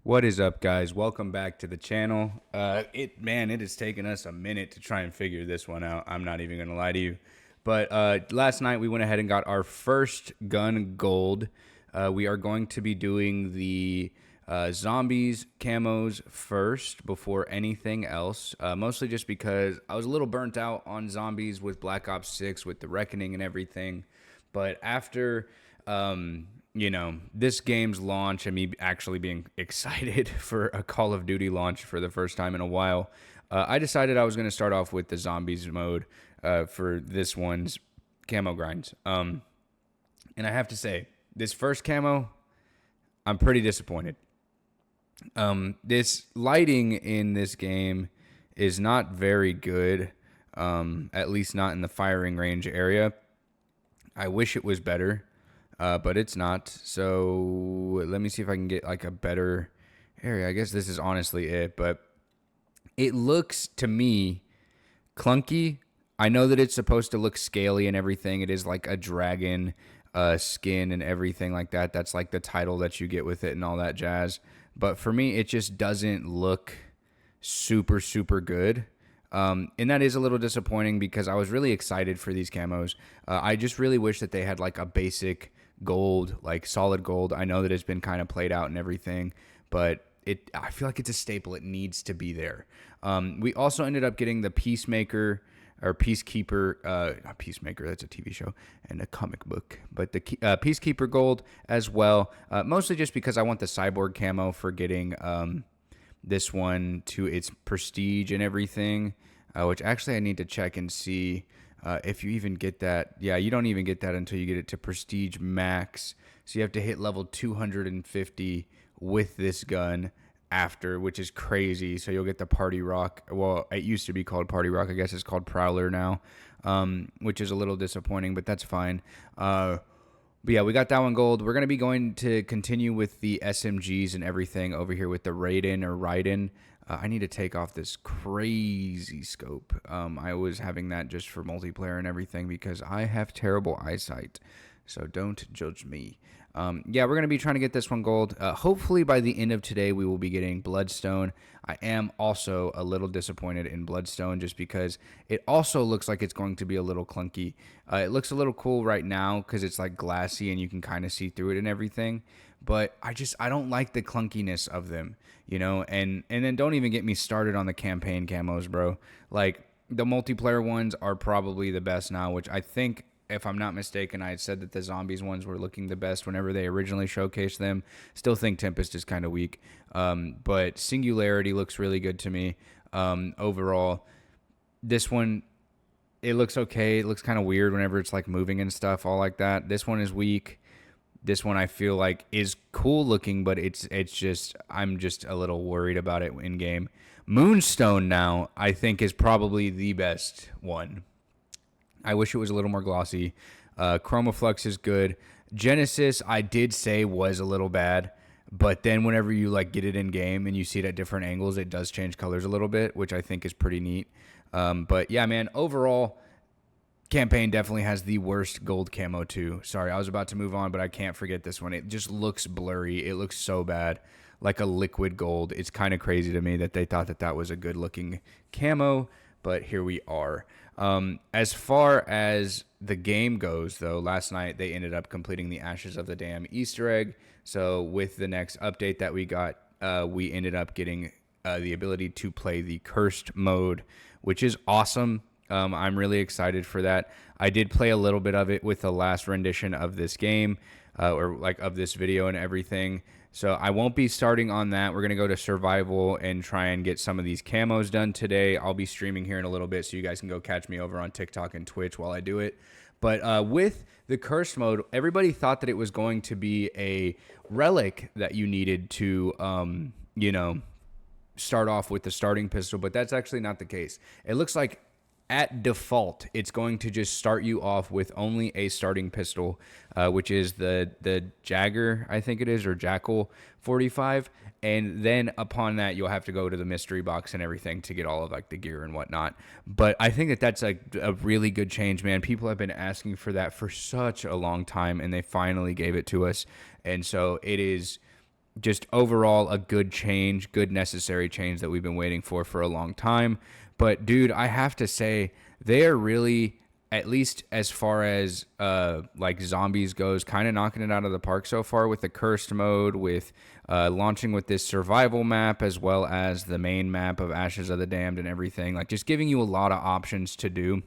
What is up, guys? Welcome back to the channel. It has taken us a minute to try and figure this one out. I'm not even gonna lie to you, but last night we went ahead and got our first gun gold. We are going to be doing the zombies camos first before anything else. Mostly just because I was a little burnt out on zombies with Black Ops 6 with the Reckoning and everything, but after this game's launch and me actually being excited for a Call of Duty launch for the first time in a while, I decided I was going to start off with the zombies mode for this one's camo grinds. And I have to say, this first camo, I'm pretty disappointed. This lighting in this game is not very good, at least not in the firing range area. I wish it was better. But it's not. So let me see if I can get like a better area. I guess this is honestly it, but it looks to me clunky. I know that it's supposed to look scaly and everything. It is like a dragon skin and everything like that. That's like the title that you get with it and all that jazz. But for me, it just doesn't look super, super good. And that is a little disappointing because I was really excited for these camos. I just really wish that they had like a basic gold, like solid gold. I know that it's been kind of played out and everything, but I feel like it's a staple. It needs to be there. We also ended up getting the Peacemaker or Peacekeeper, not Peacemaker, that's a TV show and a comic book, but the Peacekeeper gold as well. Mostly just because I want the Cyborg camo for getting this one to its prestige and everything, which actually I need to check and see if you even get that. Yeah, you don't even get that until you get it to prestige max. So you have to hit level 250 with this gun after, which is crazy. So you'll get the Party Rock. Well, it used to be called Party Rock. I guess it's called Prowler now, which is a little disappointing, but that's fine. But yeah, we got that one gold. We're going to be going to continue with the SMGs and everything over here with the Raiden. I need to take off this crazy scope. I was having that just for multiplayer and everything because I have terrible eyesight. So don't judge me. Yeah, we're going to be trying to get this one gold. Hopefully by the end of today, we will be getting Bloodstone. I am also a little disappointed in Bloodstone just because it also looks like it's going to be a little clunky. It looks a little cool right now because it's like glassy and you can kind of see through it and everything. But I don't like the clunkiness of them, and then don't even get me started on the campaign camos, bro. Like the multiplayer ones are probably the best now, which I think, if I'm not mistaken, I had said that the zombies ones were looking the best whenever they originally showcased them. Still think Tempest is kind of weak. But Singularity looks really good to me. Overall, this one, it looks okay. It looks kind of weird whenever it's like moving and stuff, all like that. This one is weak. This one I feel like is cool looking, but I'm just a little worried about it in game. Moonstone now, I think, is probably the best one. I wish it was a little more glossy. Chromaflux is good. Genesis, I did say was a little bad, but then whenever you like get it in game and you see it at different angles, it does change colors a little bit, which I think is pretty neat. But yeah, man, overall, campaign definitely has the worst gold camo too. Sorry, I was about to move on, but I can't forget this one. It just looks blurry. It looks so bad, like a liquid gold. It's kind of crazy to me that they thought that was a good looking camo, but here we are. As far as the game goes, though, last night they ended up completing the Ashes of the Dam Easter egg. So with the next update that we got, we ended up getting the ability to play the cursed mode, which is awesome. I'm really excited for that. I did play a little bit of it with the last rendition of this game, or like of this video and everything. So I won't be starting on that. We're going to go to survival and try and get some of these camos done today. I'll be streaming here in a little bit, so you guys can go catch me over on TikTok and Twitch while I do it. But with the cursed mode, everybody thought that it was going to be a relic that you needed to, start off with the starting pistol, but that's actually not the case. It looks like at default, it's going to just start you off with only a starting pistol, which is the Jagger, I think it is, or Jackal 45. And then upon that, you'll have to go to the mystery box and everything to get all of like the gear and whatnot. But I think that that's a really good change, man. People have been asking for that for such a long time, and they finally gave it to us. And so it is just overall a good change, good necessary change that we've been waiting for a long time. But dude, I have to say they are really, at least as far as like zombies goes, kind of knocking it out of the park so far with the cursed mode, with launching with this survival map as well as the main map of Ashes of the Damned and everything. Like just giving you a lot of options to do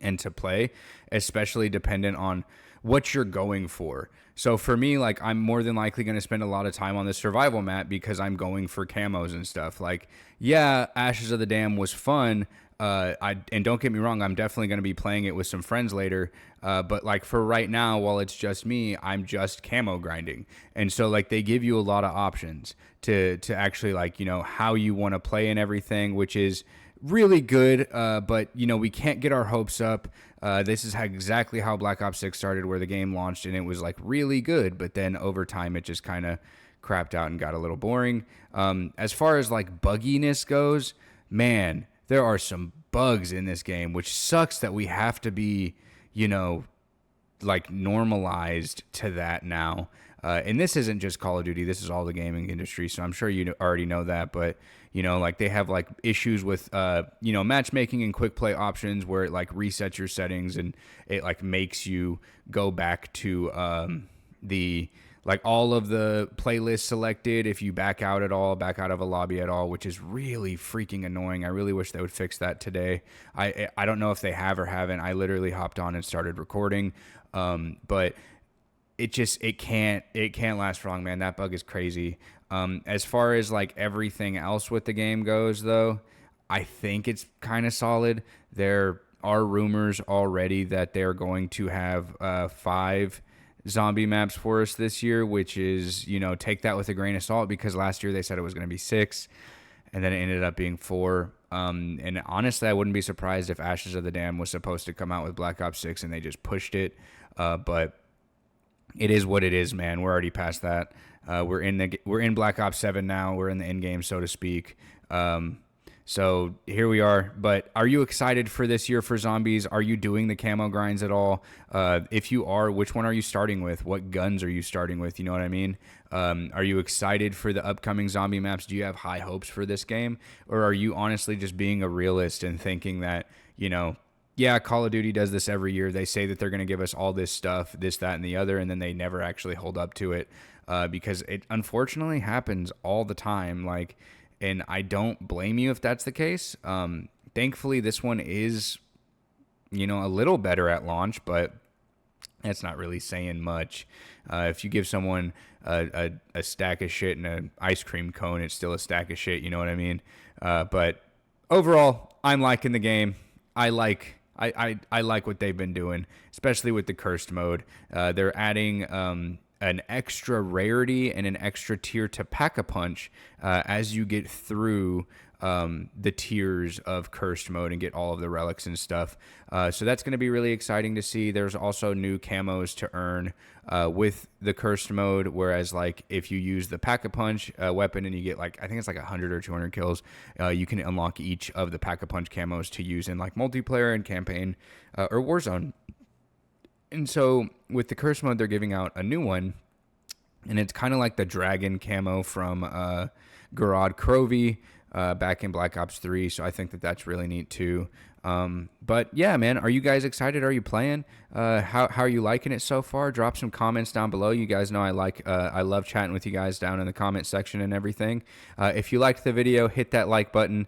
and to play, especially dependent on what you're going for. So for me, like I'm more than likely going to spend a lot of time on the survival map because I'm going for camos and stuff. Like, yeah, Ashes of the Dam was fun. And don't get me wrong, I'm definitely going to be playing it with some friends later. But like for right now, while it's just me, I'm just camo grinding. And so like they give you a lot of options to actually like, you know, how you want to play and everything, which is really good, but you know we can't get our hopes up. This is exactly how Black Ops 6 started, where the game launched and it was like really good, but then over time it just kind of crapped out and got a little boring. As far as like bugginess goes, man, there are some bugs in this game, which sucks that we have to be, you know, like normalized to that now. And this isn't just Call of Duty. This is all the gaming industry. So I'm sure you already know that. But, you know, like they have like issues with, you know, matchmaking and quick play options where it like resets your settings and it like makes you go back to the like all of the playlists selected if you back out at all, back out of a lobby at all, which is really freaking annoying. I really wish they would fix that today. I don't know if they have or haven't. I literally hopped on and started recording. But it can't last for long, man. That bug is crazy. As far as like everything else with the game goes, though, I think it's kind of solid. There are rumors already that they're going to have 5 zombie maps for us this year, which is, you know, take that with a grain of salt because last year they said it was going to be 6 and then it ended up being 4. And honestly, I wouldn't be surprised if Ashes of the Dam was supposed to come out with Black Ops 6 and they just pushed it. But it is what it is, man. We're already past that. We're in Black Ops 7 now. We're in the end game, so to speak. So here we are. But are you excited for this year for zombies? Are you doing the camo grinds at all? If you are, which one are you starting with? What guns are you starting with? You know what I mean? Are you excited for the upcoming zombie maps? Do you have high hopes for this game? Or are you honestly just being a realist and thinking that, you know, yeah, Call of Duty does this every year. They say that they're going to give us all this stuff, this, that, and the other, and then they never actually hold up to it because it unfortunately happens all the time. Like, and I don't blame you if that's the case. Thankfully, this one is, you know, a little better at launch, but that's not really saying much. If you give someone a stack of shit and an ice cream cone, it's still a stack of shit. You know what I mean? But overall, I'm liking the game. I like what they've been doing, especially with the cursed mode. They're adding an extra rarity and an extra tier to Pack-a-Punch as you get through the tiers of cursed mode and get all of the relics and stuff. So that's going to be really exciting to see. There's also new camos to earn with the cursed mode, whereas like if you use the Pack-a-Punch weapon and you get like, I think it's like 100 or 200 kills, you can unlock each of the Pack-a-Punch camos to use in like multiplayer and campaign or Warzone. And so with the curse mode, they're giving out a new one, and it's kind of like the dragon camo from Garad Crovey back in Black Ops 3. So I think that that's really neat too. But yeah, man, are you guys excited? Are you playing? How are you liking it so far? Drop some comments down below. You guys know I love chatting with you guys down in the comment section and everything. If you liked the video, hit that like button.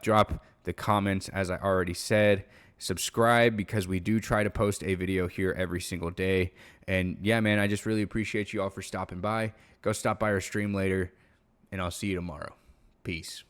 Drop the comments as I already said. Subscribe because we do try to post a video here every single day. And yeah, man, I just really appreciate you all for stopping by. Go stop by our stream later, and I'll see you tomorrow. Peace.